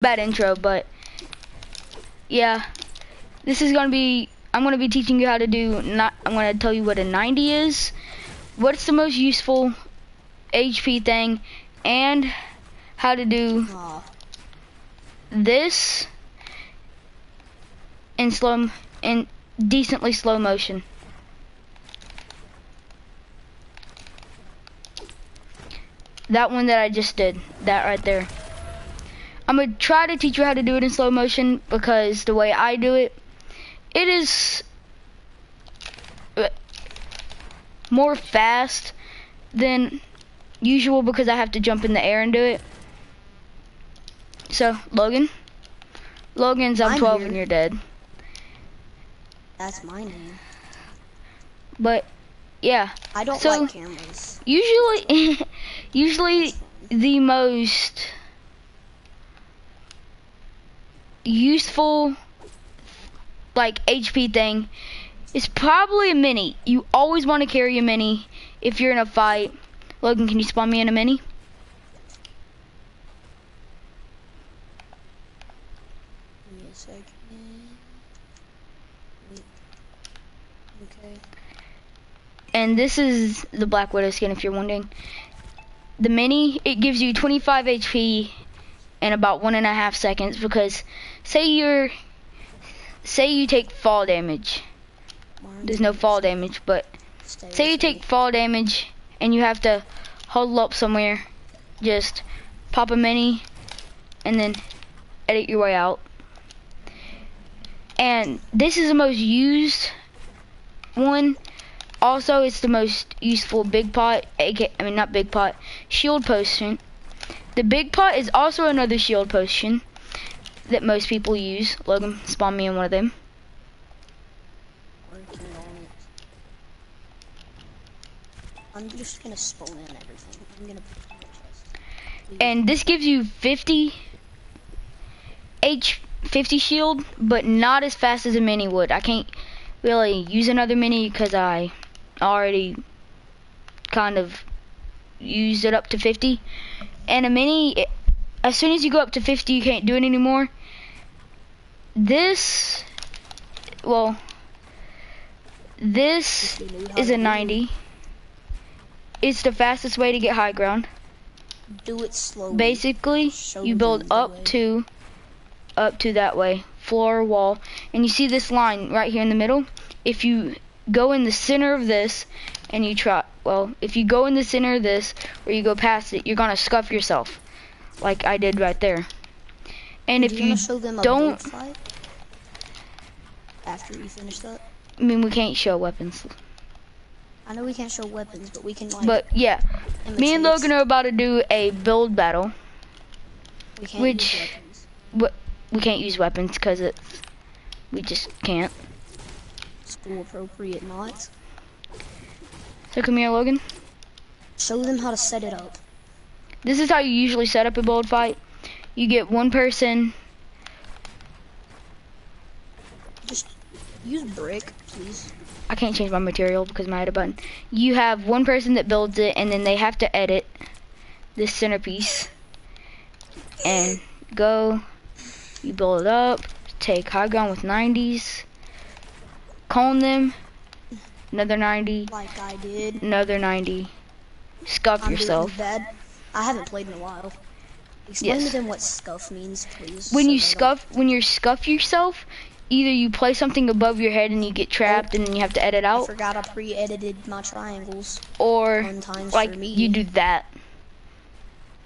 bad intro, but yeah, this is gonna be, I'm gonna be teaching you how to do, I'm gonna tell you what a 90 is, what's the most useful HP thing, and how to do this in decently slow motion. That one that I just did, that right there. I'm gonna try to teach you how to do it in slow motion because the way I do it, it is more fast than usual because I have to jump in the air and do it. So, Logan's I'm 12 and you're dead. That's my name. But, yeah. I don't like cameras. Usually the most useful like HP thing is probably a mini. You always want to carry a mini if you're in a fight. Logan, can you spawn me in a mini? Give me a second. Okay. And this is the Black Widow skin if you're wondering. The mini, it gives you 25 HP in about 1.5 seconds because say you take fall damage. There's no fall damage, but say you take fall damage and you have to huddle up somewhere, just pop a mini and then edit your way out. And this is the most used one. Also, it's the most useful big pot, not big pot, shield potion. The big pot is also another shield potion that most people use. Logan, spawn me in one of them. Working on it. I'm just gonna spawn in everything. I'm gonna put it in my chest. And this gives you 50 shield, but not as fast as a mini would. I can't really use another mini because I already kind of used it up to 50. And a mini, as soon as you go up to 50, you can't do it anymore. This is a 90. It's the fastest way to get high ground. Do it slowly. Basically, you build up to that way, floor, wall, and you see this line right here in the middle. If you go in the center of this and you try, if you go in the center of this or you go past it, you're gonna scuff yourself, like I did right there. And if you don't, after you finish that, I mean, we can't show weapons. I know we can't show weapons, but we can like. But yeah, me and Logan are about to do a build battle, we can't use weapons. We can't use weapons because we just can't. School appropriate not. So come here, Logan. Show them how to set it up. This is how you usually set up a build fight. You get one person. Just use brick, please. I can't change my material because I had a button. You have one person that builds it, and then they have to edit this centerpiece. And go. You build it up. Take high ground with 90s. Cone them. Another 90. Like I did. Another 90. Scuff yourself. Bad. I haven't played in a while. Explain to them what scuff means, please. When you scuff yourself, either you play something above your head and you get trapped and then you have to edit out. I forgot I pre-edited my triangles. Or like you do that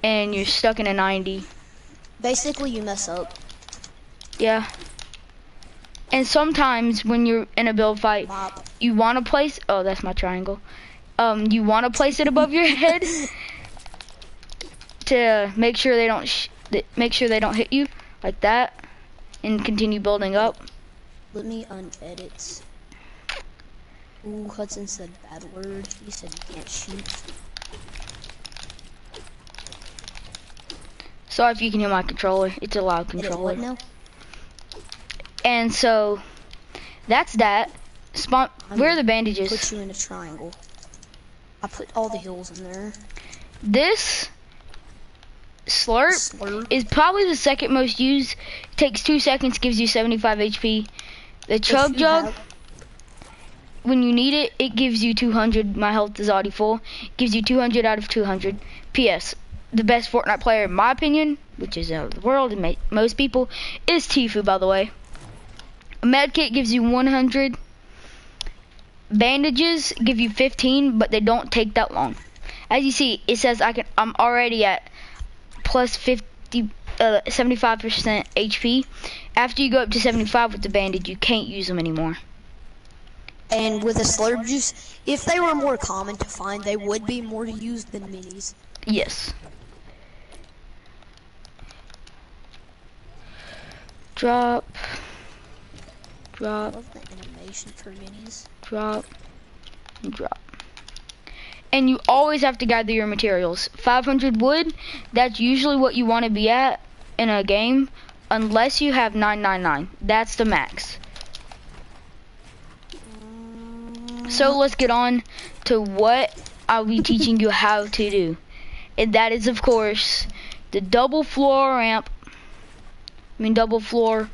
and you're stuck in a 90. Basically you mess up. Yeah. And sometimes when you're in a build fight, you want to place, oh, that's my triangle. You want to place it above your head to make sure they don't hit you like that and continue building up. Let me unedit. Ooh, Hudson said bad word. He said you can't shoot. Sorry if you can hear my controller. It's a loud controller. What now? And so that's that. Where are the bandages? Put you in a triangle. I put all the hills in there. This Slurp is probably the second most used. Takes 2 seconds, gives you 75 HP. The Chug Jug, when you need it, it gives you 200. My health is already full. Gives you 200 out of 200. P.S. The best Fortnite player, in my opinion, which is the world and most people, is Tfue, by the way. A medkit gives you 100. Bandages give you 15, but they don't take that long. As you see, it says I'm already at plus 75% HP. After you go up to 75 with the bandage, you can't use them anymore. And with the slurp juice, if they were more common to find, they would be more used than minis. Yes. Drop. Drop. I love the animation for minis. Drop. And drop. And you always have to gather your materials. 500 wood, that's usually what you want to be at in a game, unless you have 999. That's the max. So let's get on to what I'll be teaching you how to do. And that is, of course, the double floor ramp. Double floor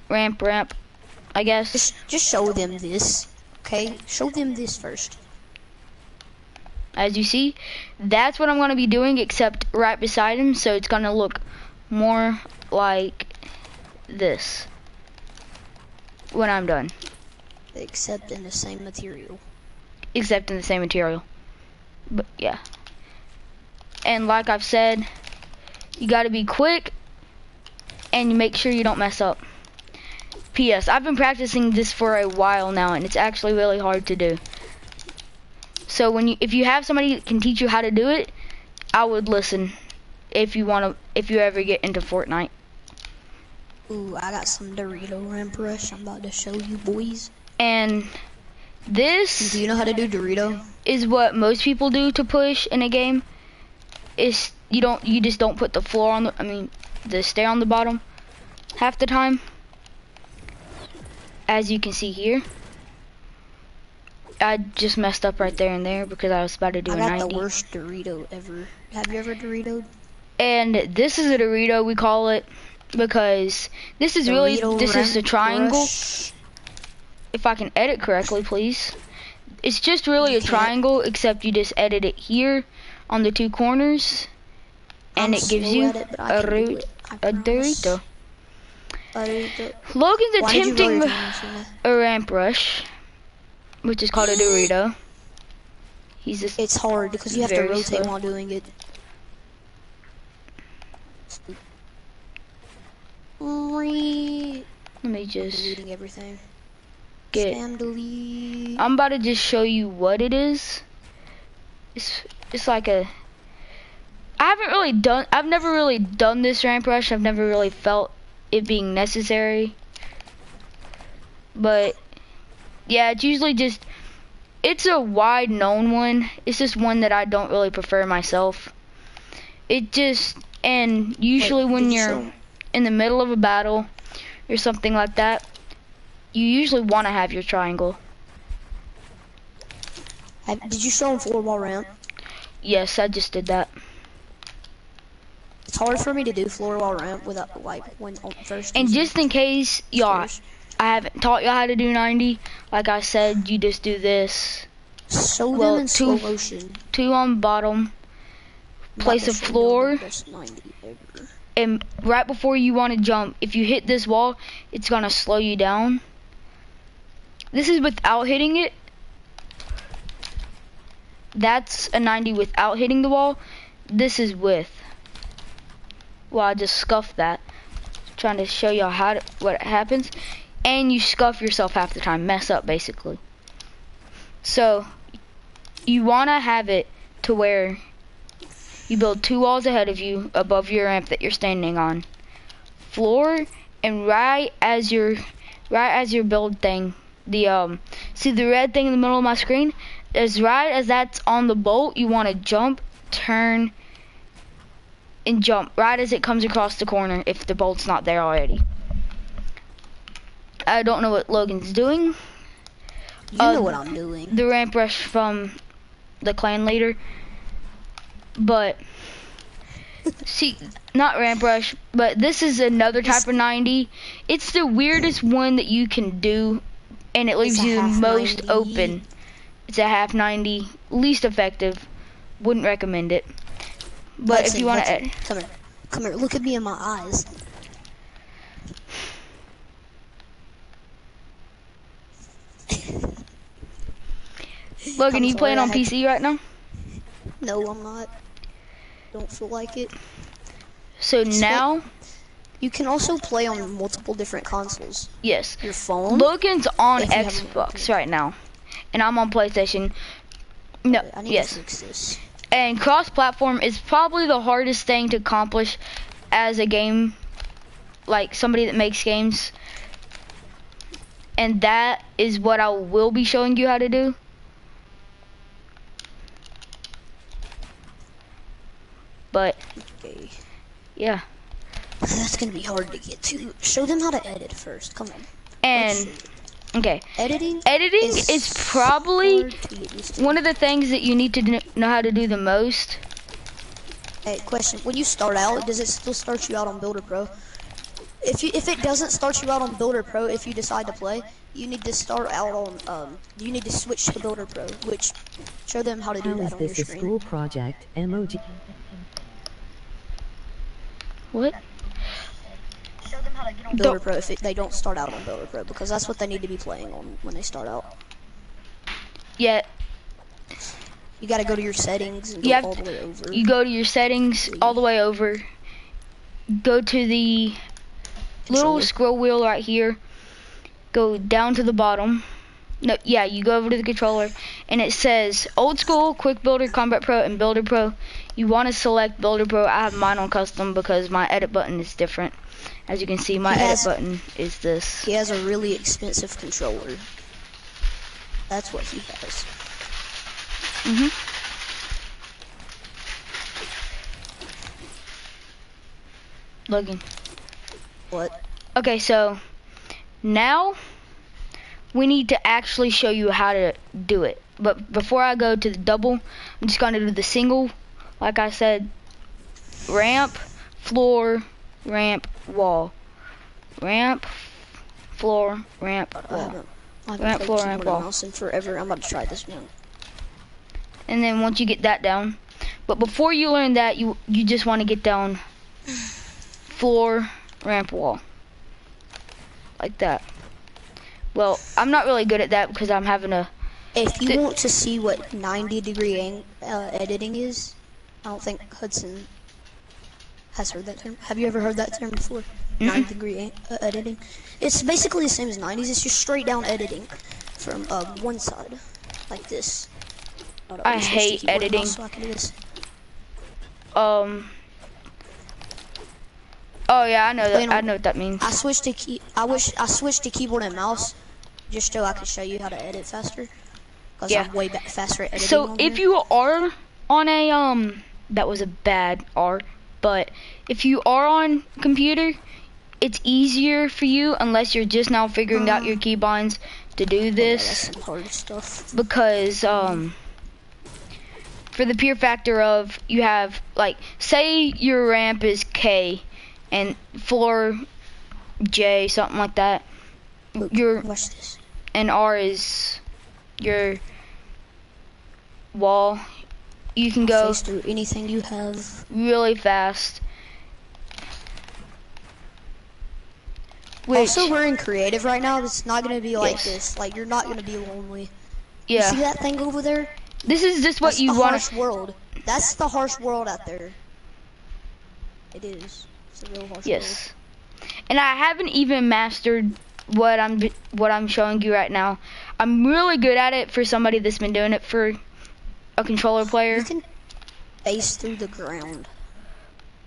ramp, I guess. Just show them this, okay? Show them this first. As you see, that's what I'm going to be doing, except right beside him, so it's going to look more like this when I'm done. Except in the same material. Except in the same material. But yeah. And like I've said, you got to be quick, and you make sure you don't mess up. P.S. I've been practicing this for a while now, and it's actually really hard to do. So if you have somebody that can teach you how to do it, I would listen. If you ever get into Fortnite. Ooh, I got some Dorito ramp rush I'm about to show you boys. And this. Do you know how to do Dorito? Is what most people do to push in a game. Is you just don't put the floor on the stair on the bottom half the time. As you can see here. I just messed up right there and there because I was about to do a 90. I got the worst Dorito ever. Have you ever Doritoed? And this is a Dorito, we call it, because this is the triangle. Brush. If I can edit correctly, please. It's just really a triangle, except you just edit it here on the two corners, and it gives you a Dorito. Logan's attempting a ramp rush, which is called a Dorito. It's hard because you have to rotate while doing it. Let me just deleting everything. I'm about to just show you what it is. It's like I've never really done this ramp rush. I've never really felt it being necessary. But yeah, it's usually it's a wide known one. It's just one that I don't really prefer myself. And usually when you're in the middle of a battle or something like that, you usually want to have your triangle. Did you show him floor wall ramp? Yes, I just did that. It's hard for me to do floor wall ramp without when first. And just in case y'all, I haven't taught y'all how to do 90. Like I said, you just do this. Show them in slow motion. 2 on bottom. Place a floor. And right before you want to jump, if you hit this wall, it's gonna slow you down. This is without hitting it. That's a 90 without hitting the wall. This is with. Well, I just scuffed that. Trying to show y'all what happens. And you scuff yourself half the time. Mess up, basically. So, you want to have it to where you build 2 walls ahead of you above your ramp that you're standing on. Floor, and right as your build thing, see the red thing in the middle of my screen? Right as that's on the bolt, you want to jump, turn, and jump right as it comes across the corner if the bolt's not there already. I don't know what Logan's doing. You know what I'm doing. The ramp rush from the clan leader. But See, not ramp rush, but this is another type of 90. It's the weirdest one that you can do, and it leaves you the most 90. open. It's a half 90, least effective. Wouldn't recommend it. But Hudson, if you want to, come here, look at me in my eyes. Logan, I'm you playing sorry, on PC right now? No, I'm not. Don't feel like it. So now, you can also play on multiple different consoles. yes. Your phone. Logan's on If you have a- Xbox right now, and I'm on PlayStation. No, I need yes. to fix this. And cross-platform is probably the hardest thing to accomplish as a game, like somebody that makes games. And that is what I will be showing you how to do. But, Okay. yeah. That's gonna be hard to get to. Show them how to edit first. Come on. And, okay. Editing Is probably hard to get used to. one of the things that you need to know how to do the most. Hey, question: when you start out, does it still start you out on Builder Pro? If it doesn't start you out on Builder Pro, if you decide to play, you need to start out on you need to switch to Builder Pro, which show them how to do that on your This is screen. school project emoji. What? Show them how to get on Builder Pro if they don't start out on Builder Pro, because that's what they need to be playing on when they start out. Yeah, You gotta go to your settings and You go have all the way over. you go to your settings all the way over. Go to the little Controller. scroll wheel right here. Go down to the bottom. No, yeah, you go over to the controller, and it says Old School, Quick Builder, Combat Pro, and Builder Pro. You want to select Builder Pro. I have mine on custom because my edit button is different. As you can see, my edit button is this. He has a really expensive controller. That's what he has. Logan. What? Okay, so now we need to actually show you how to do it. But before I go to the double, I'm just going to do the single. Like I said, ramp, floor, ramp, wall. Ramp, floor, ramp, wall. I haven't Ramp, played floor, keyboard ramp, and wall. mouse in forever. I'm about to try this one. And then once you get that down, but before you learn that, you just want to get down floor, ramp, wall. Like that. Well, I'm not really good at that because I'm having a... If you want to see what 90-degree editing is, I don't think Hudson has heard that term. Have you ever heard that term before? 90-degree editing. It's basically the same as 90s. It's just straight down editing from one side, like this. Hold on, I let me switch to hate keyboard and editing. mouse so I can do this. Oh yeah, I know that. I know what that means. I switched to I switched to keyboard and mouse just so I could show you how to edit faster. Cause Yeah. I'm way faster at editing. So on if here. you are on a that was a bad R, but if you are on computer, it's easier for you unless you're just now figuring out your keybinds to do Yeah, that's this, some hard stuff. because for the pure factor of you have, like, say your ramp is K and floor J, something like that. Your Watch this. and R is your wall. You can go Face through anything you have. really fast. Which, Also, we're in creative right now. It's not gonna be like Yes. this. Like you're not gonna be lonely. You see yeah, that thing over there? this is just what That's you the want. harsh world. That's the harsh world out there. It is. It's a real harsh world. Yes, and I haven't even mastered what I'm showing you right now. I'm really good at it for somebody that's been doing it for a controller player, You can face through the ground.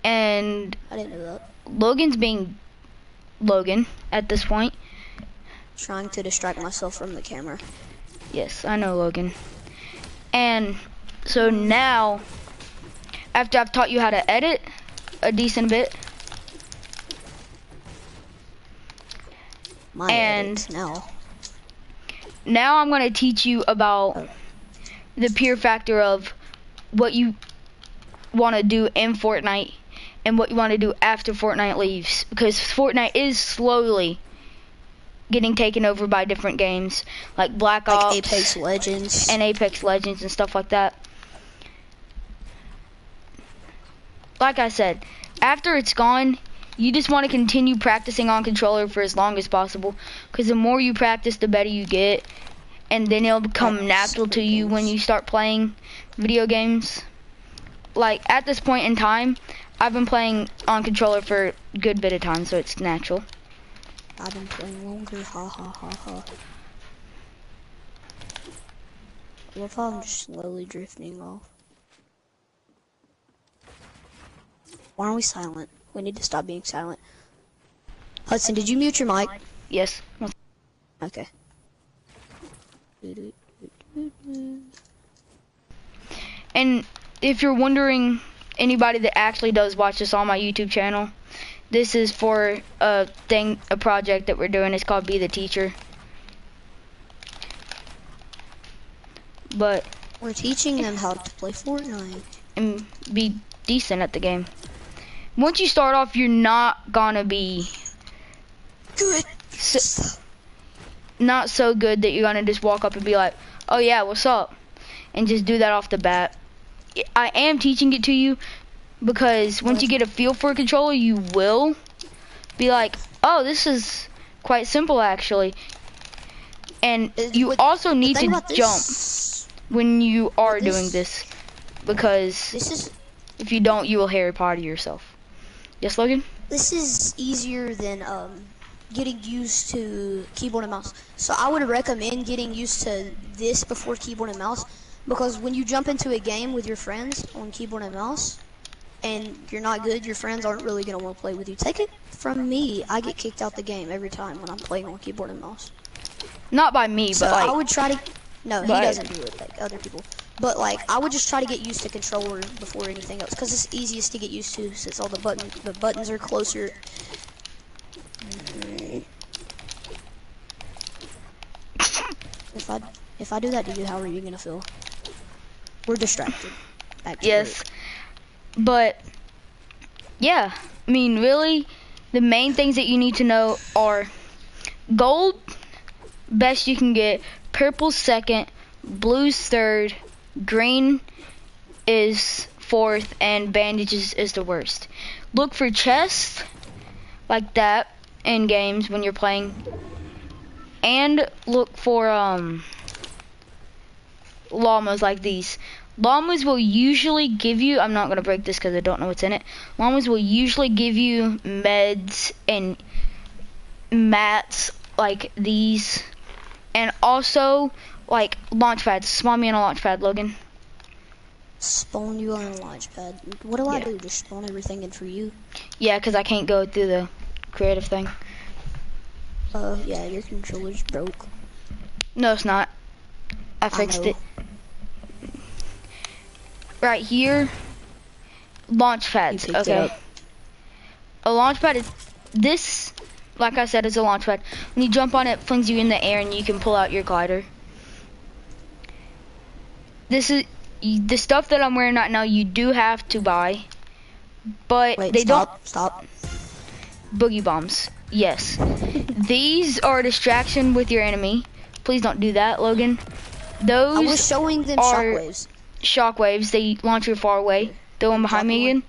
and I didn't know that. Logan's being Logan at this point. Trying to distract myself from the camera. Yes, I know, Logan. And so now, after I've taught you how to edit a decent bit, My And- edits now. now I'm going to teach you about the pure factor of what you want to do in Fortnite and what you want to do after Fortnite leaves, because Fortnite is slowly getting taken over by different games like Black Ops, like Apex Legends, and stuff like that. Like I said, after it's gone, you just want to continue practicing on controller for as long as possible, because the more you practice, the better you get, and then it'll become natural to you when you start playing video games. Like, at this point in time, I've been playing on controller for a good bit of time, so it's natural. I've been playing longer, ha ha ha ha. I love how I'm just slowly drifting off. Why aren't we silent? We need to stop being silent. Hudson, did you mute your mic? Yes. Okay. And if you're wondering, anybody that actually does watch this on my YouTube channel, this is for a project that we're doing. It's called Be the Teacher. But we're teaching them how to play Fortnite and be decent at the game. Once you start off, you're not gonna be good. Not so good that you're gonna just walk up and be like, "Oh yeah, what's up?" and just do that off the bat. I am teaching it to you because once you get a feel for a controller, you will be like, "Oh, this is quite simple actually." And you also need to jump when you are doing this, because if you don't, you will Harry Potter yourself. Yes, Logan? This is easier than getting used to keyboard and mouse. So I would recommend getting used to this before keyboard and mouse, because when you jump into a game with your friends on keyboard and mouse and you're not good, your friends aren't really going to want to play with you. Take it from me, I get kicked out the game every time when I'm playing on keyboard and mouse. Not by me, so but like... I would try to... No, he doesn't do it, like other people. But like, I would just try to get used to controller before anything else, because it's easiest to get used to since all the buttons are closer. If I do that to you, how are you gonna feel? We're distracted. Yes, but yeah, I mean, really, the main things that you need to know are gold, best you can get, purple second, blue's third, green is fourth, and bandages is the worst. Look for chests like that in games when you're playing, and look for llamas like these. Llamas will usually give you, I'm not going to break this because I don't know what's in it. Llamas will usually give you meds and mats like these, and also like launch pads. Spawn me on a launch pad, Logan. Spawn you on a launch pad. What do I do? Just spawn everything in for you? Yeah, because I can't go through the creative thing. Yeah, your controller's broke. No, it's not. I fixed it. Right here, launch pads. Okay. A launch pad is this, like I said, is a launch pad. When you jump on it, it flings you in the air and you can pull out your glider. This is the stuff that I'm wearing right now. You do have to buy, but they don't. Stop. Boogie bombs. Yes. These are a distraction with your enemy. Please don't do that, Logan. Those I was showing them shockwaves. Shockwaves. They launch you far away. The one behind me again.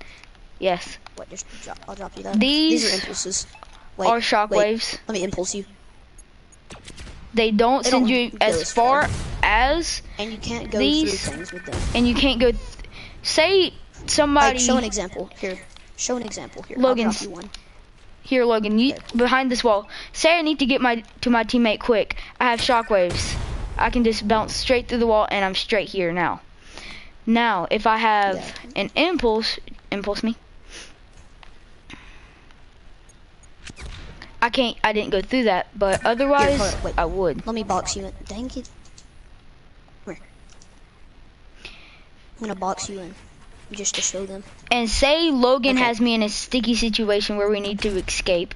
Yes. What? I'll drop you that. These are impulses. Are shockwaves. Let me impulse you. They don't send you as far as. And you can't go through things with them. And you can't go. Say somebody. Like, show an example here. Show an example here. Logan. I'll drop you one. Here, Logan. You behind this wall. Say I need to get to my teammate quick. I have shockwaves. I can just bounce straight through the wall, and I'm straight here now. Now, if I have an impulse me. I didn't go through that, but otherwise, here, I would. Let me box you in. Dang it. Come here. I'm gonna box you in, just to show them. And say Logan has me in a sticky situation where we need to escape.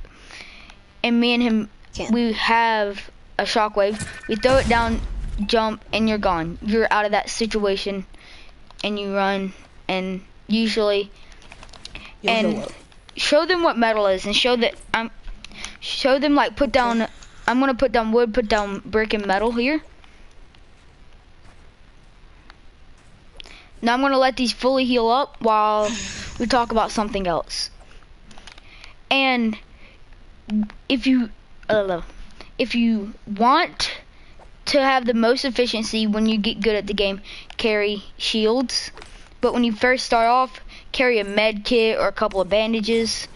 And me and him, we have a shockwave. We throw it down, jump, and you're gone. You're out of that situation, and you run. And usually, You'll heal and up. show them what metal is, and show them like put down. I'm gonna put down wood, put down brick and metal here. Now I'm gonna let these fully heal up while we talk about something else. And if you want to have the most efficiency when you get good at the game, carry shields. But when you first start off, carry a med kit or a couple of bandages.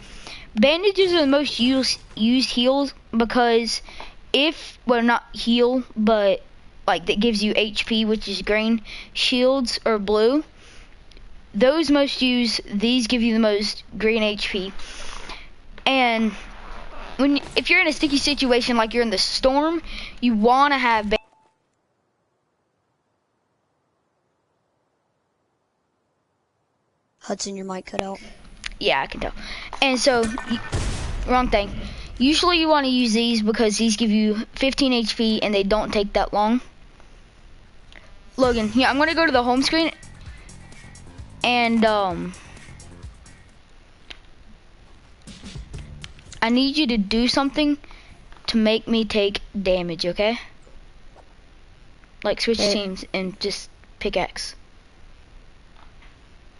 Bandages are the most used heals because not heal, but like that gives you HP, which is green. Shields or blue. Those most used, these give you the most green HP. And if you're in a sticky situation like you're in the storm, you want to have Hudson, your mic cut out. Yeah, I can tell. And so, wrong thing. Usually you want to use these because these give you 15 HP and they don't take that long. Logan, here, I'm going to go to the home screen. And, I need you to do something to make me take damage, okay? Like switch teams and just pick X.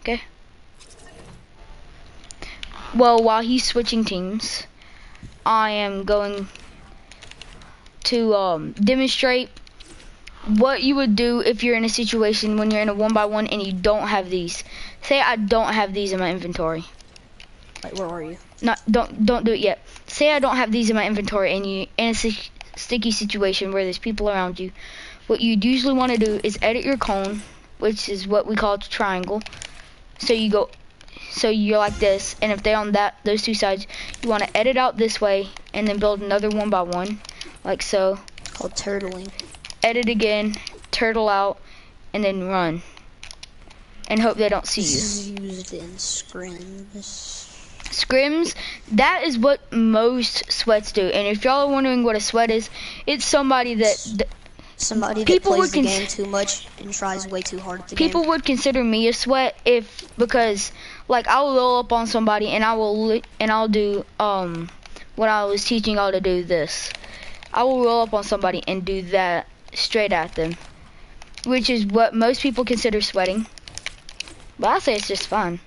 Okay? Well, while he's switching teams, I am going to demonstrate what you would do if you're in a situation when you're in a 1x1 and you don't have these. Say I don't have these in my inventory. Wait, where are you? Don't do it yet. Say I don't have these in my inventory and you're in a sticky situation where there's people around you. What you'd usually want to do is edit your cone, which is what we call a triangle. So you're like this, and if they're on those two sides, you want to edit out this way, and then build another 1x1, like so. Called turtling. Edit again, turtle out, and then run. And hope they don't see you. This is used in scrims. Scrims, that is what most sweats do. And if y'all are wondering what a sweat is, it's somebody that plays the game too much and tries way too hard at the game. People would consider me a sweat because like I'll roll up on somebody and I'll do what I was teaching y'all to do this. I will roll up on somebody and do that straight at them, which is what most people consider sweating. But I say it's just fun.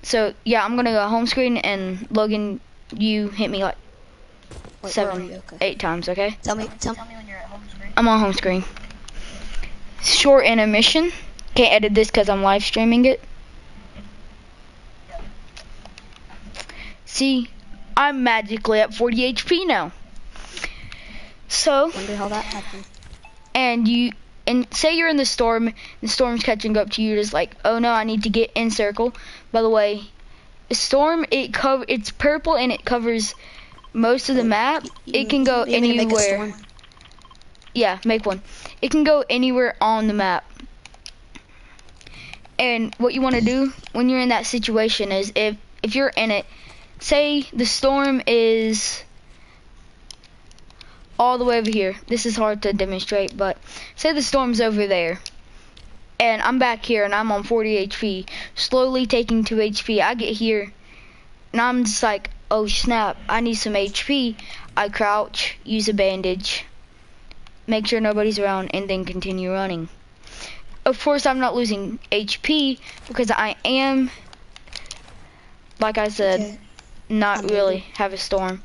So yeah, I'm gonna go home screen, and Logan, you hit me like 8 times, okay? Tell me when you're at home screen. I'm on home screen. Short intermission. Can't edit this because I'm live streaming it. See, I'm magically at 40 HP now. So, wonder how that happened. And say you're in the storm, the storm's catching up to you, just like, oh no, I need to get in circle. By the way, the storm, it's purple and it covers most of the map. It can go anywhere. Yeah, make one. It can go anywhere on the map. And what you want to do when you're in that situation is if you're in it, say the storm is all the way over here. This is hard to demonstrate, but say the storm's over there and I'm back here and I'm on 40 HP, slowly taking 2 HP. I get here and I'm just like, oh snap, I need some HP. I crouch, use a bandage, make sure nobody's around, and then continue running. Of course, I'm not losing HP because I am, like I said, not really have a storm.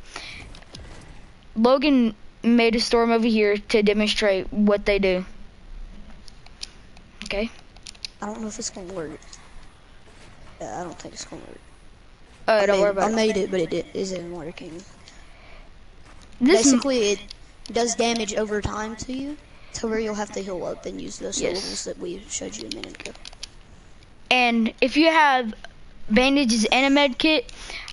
Logan made a storm over here to demonstrate what they do. Okay? I don't know if it's gonna work. Yeah, I don't think it's gonna work. Don't worry about it. I made it, but it isn't working. This Basically, it does damage over time to you, to where you'll have to heal up and use those syllables that we showed you a minute ago. And if you have bandages and a med kit,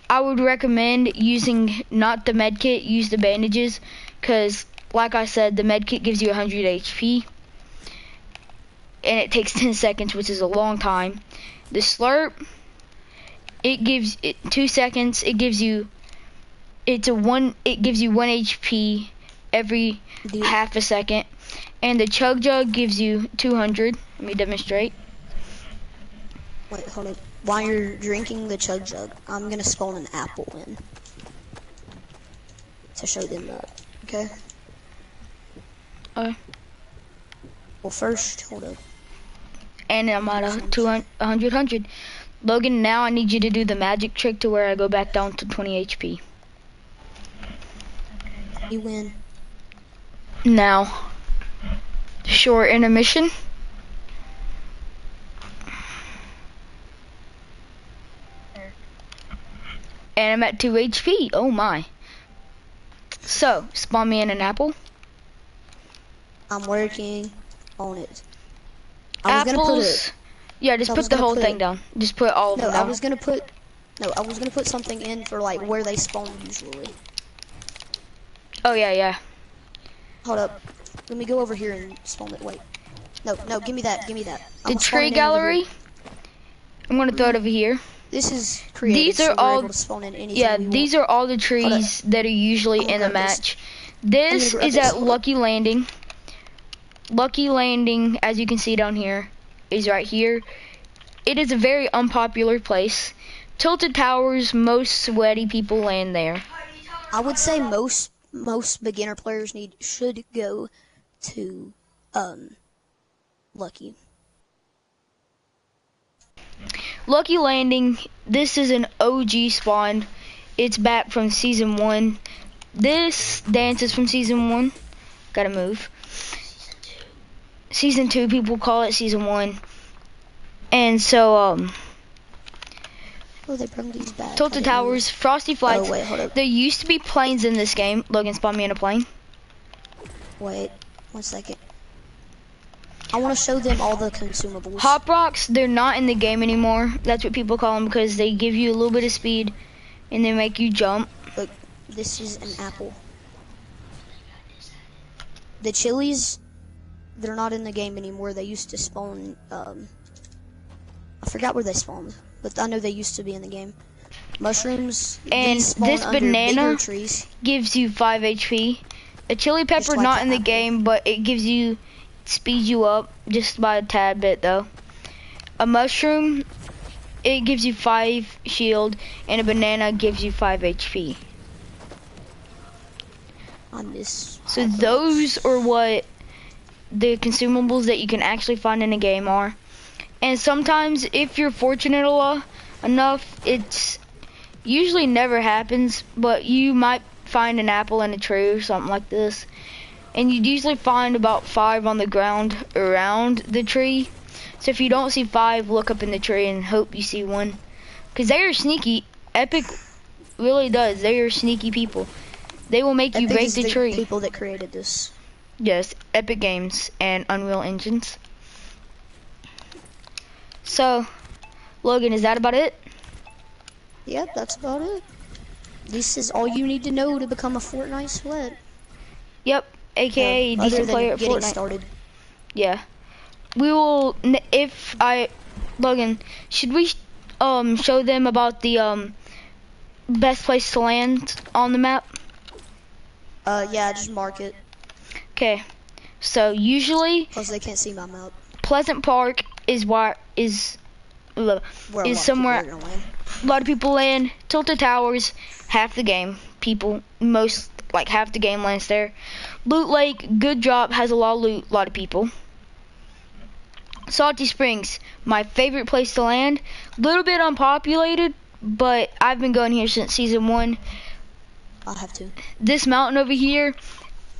I would recommend using not the med kit, use the bandages, because like I said, the med kit gives you 100 HP and it takes 10 seconds, which is a long time. The slurp, it gives it 2 seconds. It gives you it gives you 1 HP every half a second, and the chug jug gives you 200. Let me demonstrate. Wait, hold on. while you're drinking the chug jug, I'm gonna spawn an apple in to show them that. Okay. Okay. Well, first, hold up. And I'm at 100. Logan, now I need you to do the magic trick to where I go back down to 20 HP. You win. Now, short intermission. And I'm at 2 HP. Oh my. So, spawn me in an apple. I'm working on it. Apples. Yeah, just put the whole thing down. Just put all of them down. I was gonna put something in for like where they spawn usually. Oh yeah. Hold up. Let me go over here and spawn it. Wait. No, give me that. The tree gallery. I'm gonna throw it over here. This is creative. These are so all. Able to spawn in anything Yeah, we these want. are all the trees that are usually in the match. This is at Lucky Landing. Lucky Landing, as you can see down here, is right here. It is a very unpopular place. Tilted Towers, most sweaty people land there. I would say most beginner players should go to Lucky. Lucky Landing, this is an OG spawn. It's back from season 1. This dance is from season 1. Gotta move. Season 2, people call it season 1. And so, Oh, they bring these back. Tilted Towers, Frosty Flights. Oh, wait, hold up. There used to be planes in this game. Logan, spawn me in a plane. Wait, 1 second. I want to show them all the consumables. Hop Rocks, they're not in the game anymore. That's what people call them because they give you a little bit of speed and they make you jump. Look, this is an apple. The chilies, they're not in the game anymore. They used to spawn, I forgot where they spawned, but I know they used to be in the game. Mushrooms, and this banana trees. Gives you 5 HP. A chili pepper like not in the apple. game, but it gives you, speeds you up just by a tad bit though. A mushroom, it gives you 5 shield, and a banana gives you 5 HP. On this. So those are what the consumables that you can actually find in a game are. And sometimes if you're fortunate enough, it's usually never happens, but you might find an apple in a tree or something like this. And you'd usually find about 5 on the ground around the tree. So if you don't see 5, look up in the tree and hope you see one. Because they are sneaky. Epic really does. They are sneaky people. They will make you break the tree. People that created this. Yes, Epic Games and Unreal Engines. So, Logan, is that about it? Yep, that's about it. This is all you need to know to become a Fortnite sweat. Yep, aka decent player at Fortnite. Started. Yeah. We will, Logan, should we show them about the best place to land on the map? Yeah, just mark it. Okay. So usually, Because they can't see my map. Pleasant Park is somewhere a lot of people land. Tilted Towers, half the game. Half the game lands there. Loot Lake, good drop, has a lot of loot, a lot of people. Salty Springs, my favorite place to land. Little bit unpopulated, but I've been going here since season 1. I'll have to. This mountain over here,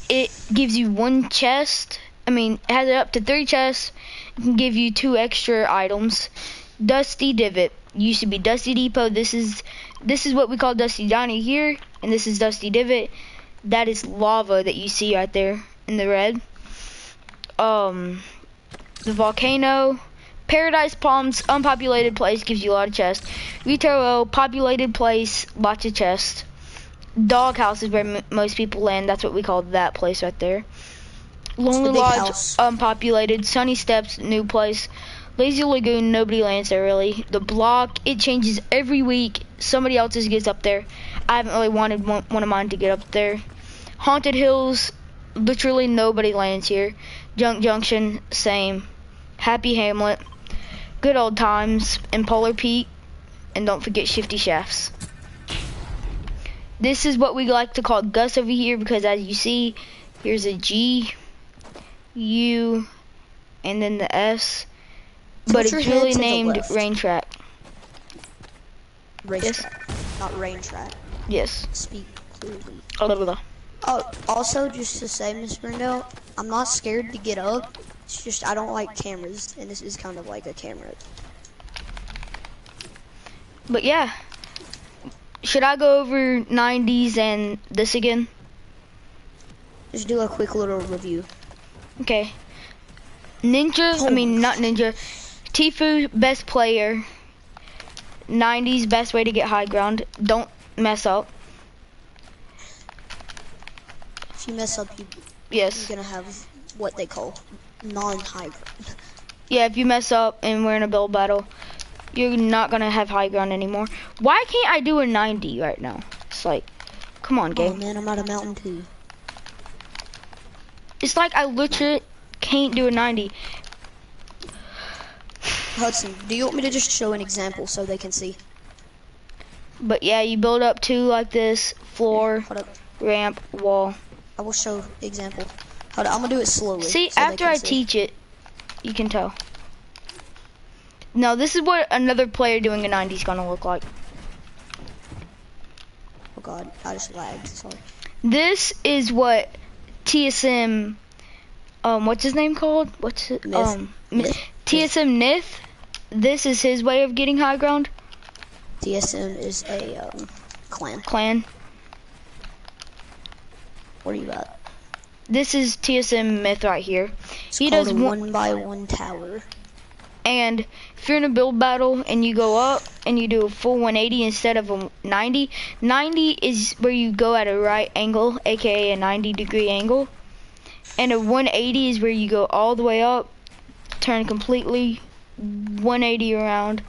it gives you 1 chest. It has it up to 3 chests. It can give you 2 extra items. Dusty Divot, used to be Dusty Depot. This is what we call Dusty Johnny here, and this is Dusty Divot. That is lava that you see right there in the red. The volcano, Paradise Palms, unpopulated place, gives you a lot of chests. Retaro, populated place, lots of chests. Doghouse is where most people land. That's what we call that place right there. Lonely Lodge, house. unpopulated. Sunny Steps, new place. Lazy Lagoon, nobody lands there really. The Block, it changes every week. Somebody else's gets up there. I haven't really wanted one of mine to get up there. Haunted Hills, literally nobody lands here. Junk Junction, same. Happy Hamlet. good old times in Polar Peak, and don't forget Shifty Shafts. This is what we like to call Gus over here, because as you see, here's a G, U, and then the S, but Tilt your it's head really to the named left. Rain Track. Racetrack, not rain track. Yes. Speak clearly. Blah, blah, blah. Oh, also, just to say, Miss Brindle, I'm not scared to get up. It's just I don't like cameras, and this is kind of like a camera. But yeah, should I go over 90s and this again? Just do a quick little review. Okay. Ninja, I mean not Ninja, Tifu, best player. 90s, best way to get high ground. Don't mess up. If you mess up, Yes. you're gonna have what they call non-high ground. Yeah, if you mess up and we're in a build battle, you're not gonna have high ground anymore. Why can't I do a 90 right now? It's like, come on, Oh game. man, I'm not a Mountain 2. It's like I literally can't do a 90. Hudson, do you want me to just show an example so they can see? But yeah, you build up two like this, floor, Hold up. ramp, wall. I will show example. Hold on, I'm gonna do it slowly. See, so they after can I see. teach it, you can tell. Now, this is what another player doing a 90 is gonna look like. Oh god, I just lagged, sorry. This is what TSM, what's his name called? What's it? Myth. TSM Nith. This is his way of getting high ground. TSM is a clan. Clan. What are you at? This is TSM Myth right here. It's He called does a one, 1x1 tower. and if you're in a build battle and you go up and you do a full 180 instead of a 90, 90 is where you go at a right angle, aka a 90-degree angle, and a 180 is where you go all the way up, turn completely 180 around,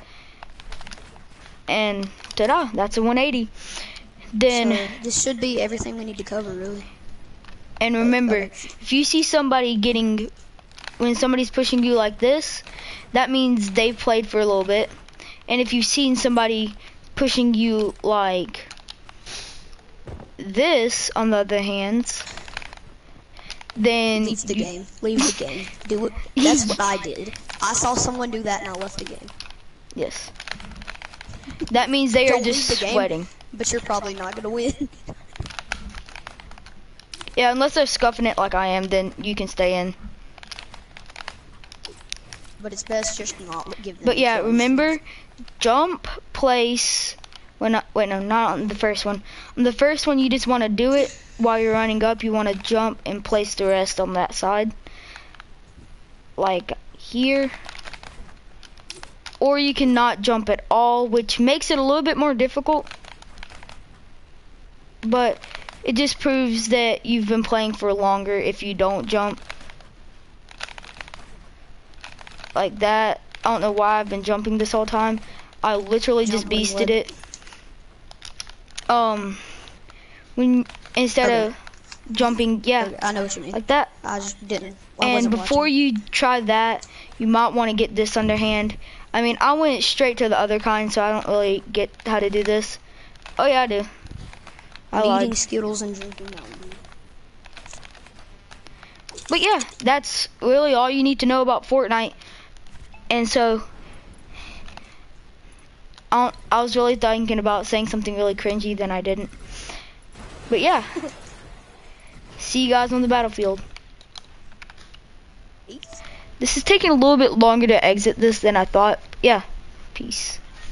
and ta-da, that's a 180. Then, So this should be everything we need to cover, really. and remember, Okay. if you see somebody when somebody's pushing you like this, that means they've played for a little bit. And if you've seen somebody pushing you like this, on the other hand, then Leave the game. Leave the game. Do it. That's what I did. I saw someone do that and I left the game. Yes. That means they are Don't just leave the game. sweating. But you're probably not gonna win. Yeah, unless they're scuffing it like I am, then you can stay in. But it's best just not give them. But yeah, kills. remember, jump, place. Wait, no, not on the first one. On the first one, you just want to do it while you're running up. You want to jump and place the rest on that side, like here. Or you cannot jump at all, which makes it a little bit more difficult. But it just proves that you've been playing for longer if you don't jump. Like that. I don't know why I've been jumping this whole time. I literally just Jump when beasted what? it. When instead of jumping, yeah, Okay, I know what you mean. like that. I just didn't. I And wasn't before watching. you try that, you might want to get this underhand. I mean, I went straight to the other kind, so I don't really get how to do this. Oh yeah, I do. I I'm lied. eating Skittles and drinking Mountain Dew. But yeah, that's really all you need to know about Fortnite. And so, I was really thinking about saying something really cringy, then I didn't. But yeah, see you guys on the battlefield. Peace. This is taking a little bit longer to exit this than I thought. Yeah, peace.